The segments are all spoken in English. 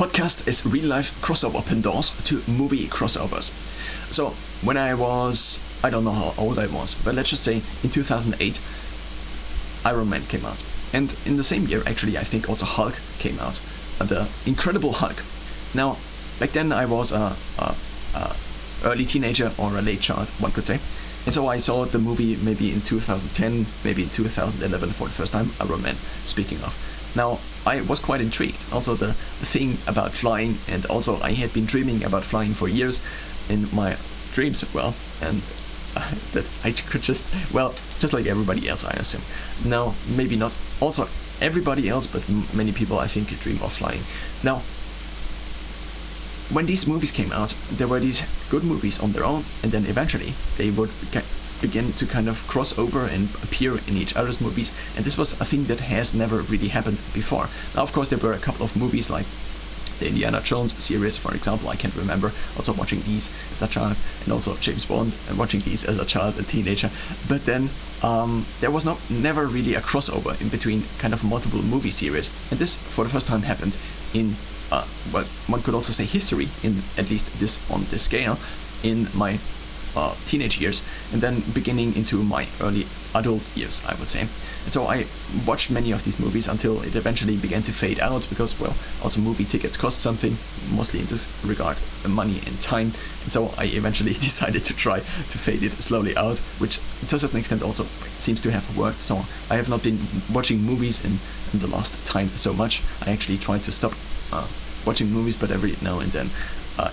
podcast is real life crossover open doors to movie crossovers. So when I don't know how old I was, but let's just say in 2008, Iron Man came out. And in the same year, actually, I think also Hulk came out. The Incredible Hulk. Now, back then I was a early teenager or a late child, one could say. And so I saw the movie maybe in 2010, maybe in 2011 for the first time, Iron Man, speaking of. Now, I was quite intrigued. Also the thing about flying, and also I had been dreaming about flying for years in my dreams, well, and that I could just like everybody else, I assume. Now, maybe not also everybody else, but many people, I think, dream of flying. Now, when these movies came out, there were these good movies on their own, and then eventually they would begin to kind of cross over and appear in each other's movies, and this was a thing that has never really happened before. Now, of course, there were a couple of movies like the Indiana Jones series, for example. I can't remember also watching these as a child, and also James Bond and watching these as a child and teenager. But then there was never really a crossover in between kind of multiple movie series, and this for the first time happened in well, one could also say history, in at least on this scale, in my teenage years, and then beginning into my early adult years, I would say. And so I watched many of these movies until it eventually began to fade out, because, well, also movie tickets cost something, mostly in this regard, money and time. And so I eventually decided to try to fade it slowly out, which to a certain extent also seems to have worked. So I have not been watching movies in the last time so much. I actually tried to stop watching movies, but every now and then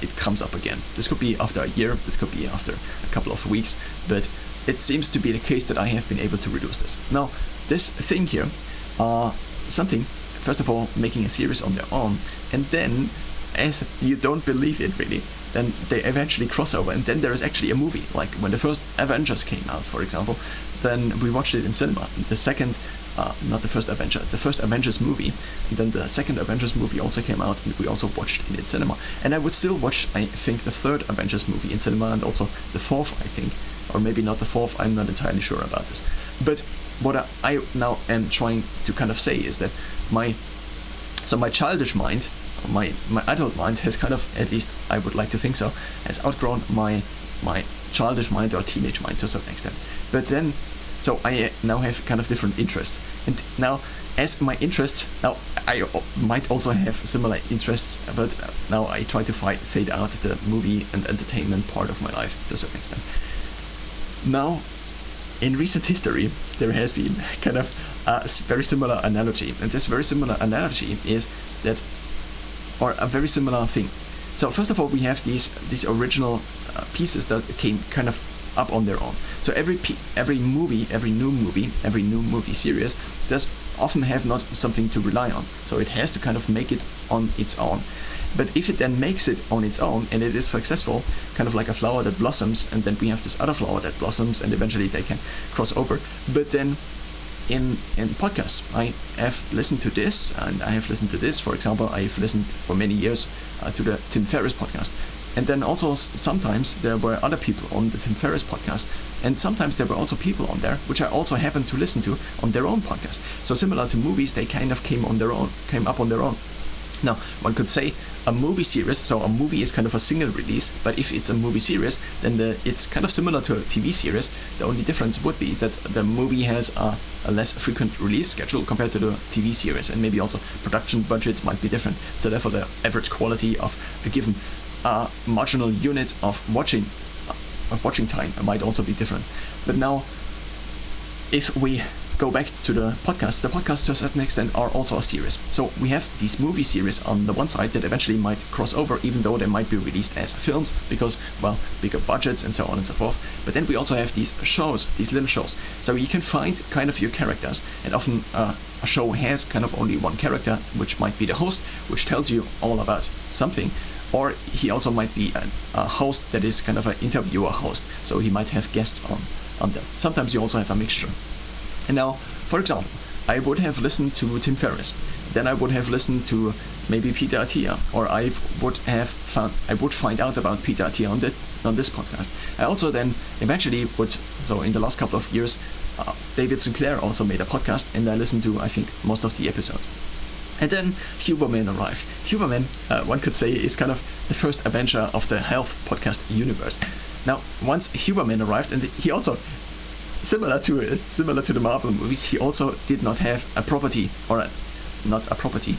it comes up again. This could be after a year, this could be after a couple of weeks, but it seems to be the case that I have been able to reduce this. Now, this thing here, something, first of all, making a series on their own, and then, as you don't believe it really, then they eventually cross over, and then there is actually a movie. Like when the first Avengers came out, for example, then we watched it in cinema. The second, not the first Avenger, the first Avengers movie, and then the second Avengers movie also came out, and we also watched it in cinema. And I would still watch, I think, the third Avengers movie in cinema, and also the fourth, I think, or maybe not the fourth, I'm not entirely sure about this. But what I now am trying to kind of say is that my childish mind, my adult mind has kind of, at least I would like to think so, has outgrown my childish mind or teenage mind to a certain extent. But then, so I now have kind of different interests. And now, as my interests, now I might also have similar interests, but now I try to fade out the movie and entertainment part of my life to a certain extent. Now, in recent history, there has been kind of a very similar analogy, and this very similar analogy is that, or a very similar thing. So first of all, we have these original pieces that came kind of up on their own. So every new movie series does often have not something to rely on. So it has to kind of make it on its own. But if it then makes it on its own and it is successful, kind of like a flower that blossoms, and then we have this other flower that blossoms, and eventually they can cross over. But then in podcasts, I have listened to this, and I have listened to this. For example, I've listened for many years to the Tim Ferriss podcast. And then also sometimes there were other people on the Tim Ferriss podcast, and sometimes there were also people on there which I also happened to listen to on their own podcast. So similar to movies, they kind of came up on their own. Now, one could say a movie series, so a movie is kind of a single release, but if it's a movie series, then it's kind of similar to a TV series. The only difference would be that the movie has a less frequent release schedule compared to the TV series, and maybe also production budgets might be different. So therefore the average quality of a given marginal unit of watching time might also be different. But now, if we go back to the podcasts to a certain extent are also a series. So we have these movie series on the one side that eventually might cross over, even though they might be released as films because, well, bigger budgets and so on and so forth. But then we also have these shows, these little shows. So you can find kind of your characters, and often a show has kind of only one character, which might be the host, which tells you all about something. Or he also might be a host that is kind of an interviewer host, so he might have guests on them. Sometimes you also have a mixture. And now, for example, I would have listened to Tim Ferriss, then I would have listened to maybe Peter Attia, or I would find out about Peter Attia on this podcast. I also then eventually so in the last couple of years, David Sinclair also made a podcast, and I listened to, I think, most of the episodes. And then Huberman arrived. Huberman, one could say, is kind of the first Avenger of the health podcast universe. Now, once Huberman arrived, and he also, similar to the Marvel movies, he also did not have a property, or not a property,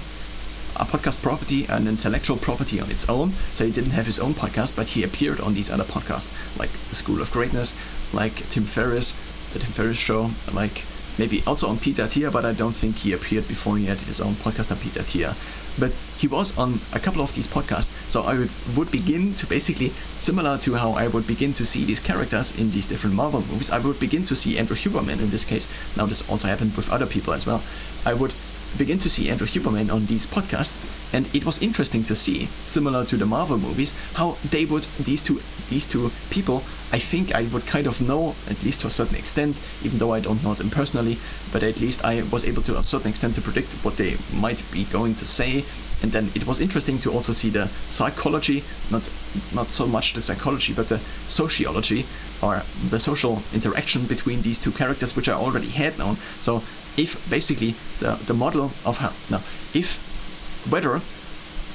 a podcast property, an intellectual property on its own. So he didn't have his own podcast, but he appeared on these other podcasts, like The School of Greatness, like Tim Ferriss, The Tim Ferriss Show, like maybe also on Peter Attia, but I don't think he appeared before he had his own podcast on Peter Attia. But he was on a couple of these podcasts, so I would begin to basically, similar to how I would begin to see these characters in these different Marvel movies, I would begin to see Andrew Huberman in this case. Now this also happened with other people as well. I would begin to see Andrew Huberman on these podcasts, and it was interesting to see, similar to the Marvel movies, how they would, these two people, I think I would kind of know, at least to a certain extent, even though I don't know them personally, but at least I was able to a certain extent to predict what they might be going to say. And then it was interesting to also see the psychology, not so much the psychology, but the sociology, or the social interaction between these two characters, which I already had known. So if basically the model of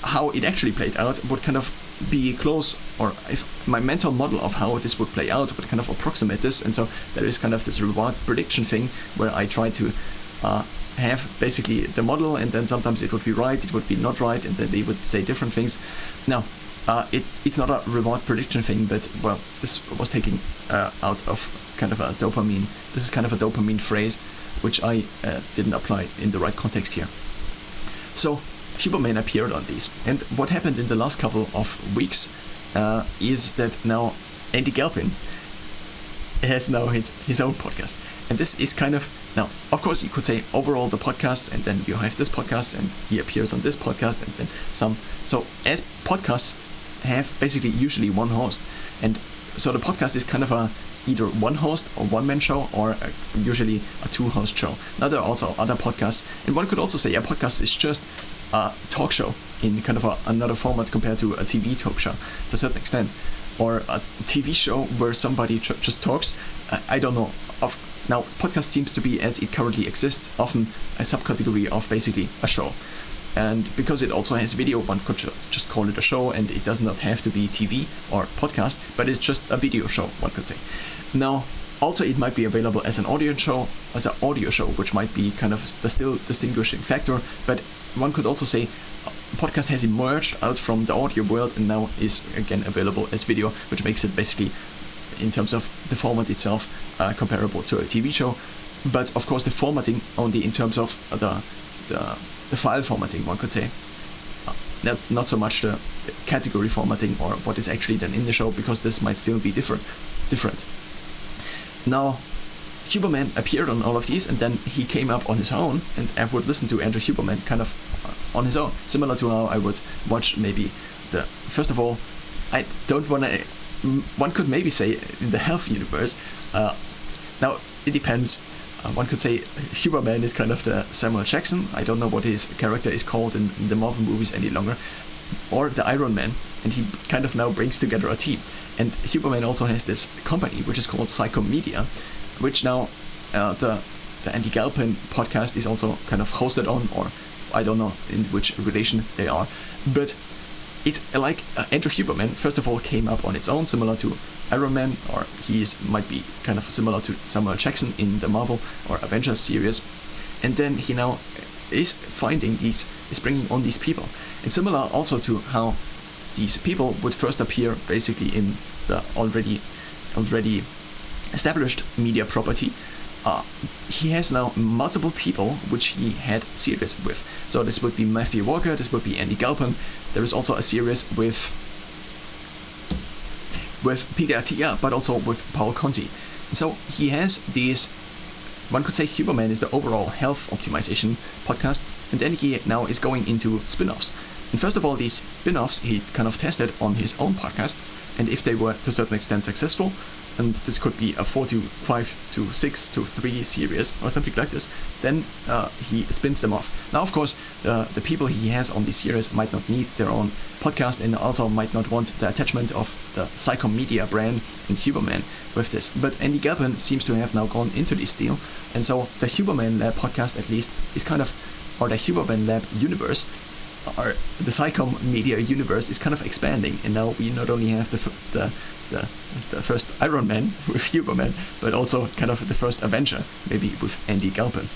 how it actually played out would kind of be close, or if my mental model of how this would play out would kind of approximate this. And so there is kind of this reward prediction thing where I try to have basically the model, and then sometimes it would be right, it would be not right, and then they would say different things. Now, it's not a reward prediction thing, but well, this was taken out of kind of a dopamine. This is kind of a dopamine phrase, which I didn't apply in the right context here. So Huberman appeared on these, and what happened in the last couple of weeks is that now Andy Galpin has now his own podcast. And this is kind of, now, of course, you could say overall the podcast, and then you have this podcast, and he appears on this podcast, and then some. So as podcasts have basically usually one host, and so the podcast is kind of either one host or one-man show, or usually a two-host show. Now there are also other podcasts, and one could also say a podcast is just a talk show in kind of another format compared to a TV talk show to a certain extent, or a TV show where somebody just talks. I don't know. Now, podcast seems to be, as it currently exists, often a subcategory of basically a show. And because it also has video, one could just call it a show, and it does not have to be TV or podcast, but it's just a video show, one could say. Now, also it might be available as an audio show, which might be kind of the still distinguishing factor, but one could also say podcast has emerged out from the audio world and now is again available as video, which makes it basically, in terms of the format itself, comparable to a TV show. But of course the formatting only in terms of the file formatting, one could say. That's not so much the category formatting or what is actually done in the show, because this might still be different. Now, Huberman appeared on all of these, and then he came up on his own, and I would listen to Andrew Huberman kind of on his own, similar to how I would watch maybe first of all, I don't want to, one could maybe say in the health universe, now it depends. One could say Huberman is kind of the Samuel Jackson. I don't know what his character is called in the Marvel movies any longer, or the Iron Man, and he kind of now brings together a team. And Huberman also has this company which is called Psychomedia, which now the Andy Galpin podcast is also kind of hosted on, or I don't know in which relation they are, but it's like Andrew Huberman first of all came up on its own, similar to Iron Man, or might be kind of similar to Samuel Jackson in the Marvel or Avengers series, and then he now is bringing on these people, and similar also to how these people would first appear basically in the already established media property. He has now multiple people which he had series with. So this would be Matthew Walker, this would be Andy Galpin. There is also a series with Peter Attia, but also with Paul Conti. And so he has these, one could say Huberman is the overall health optimization podcast, and then he now is going into spin-offs. And first of all, these spin-offs he kind of tested on his own podcast, and if they were to a certain extent successful, and this could be a 4 to 5 to 6 to 3 series or something like this, then he spins them off. Now, of course, the people he has on this series might not need their own podcast, and also might not want the attachment of the Psychomedia brand and Huberman with this. But Andy Galpin seems to have now gone into this deal, and so the Huberman podcast at least is kind of, or the Huberman Lab universe, or the SciComm Media universe is kind of expanding, and now we not only have the first Iron Man with Huberman, but also kind of the first Avenger, maybe with Andy Galpin.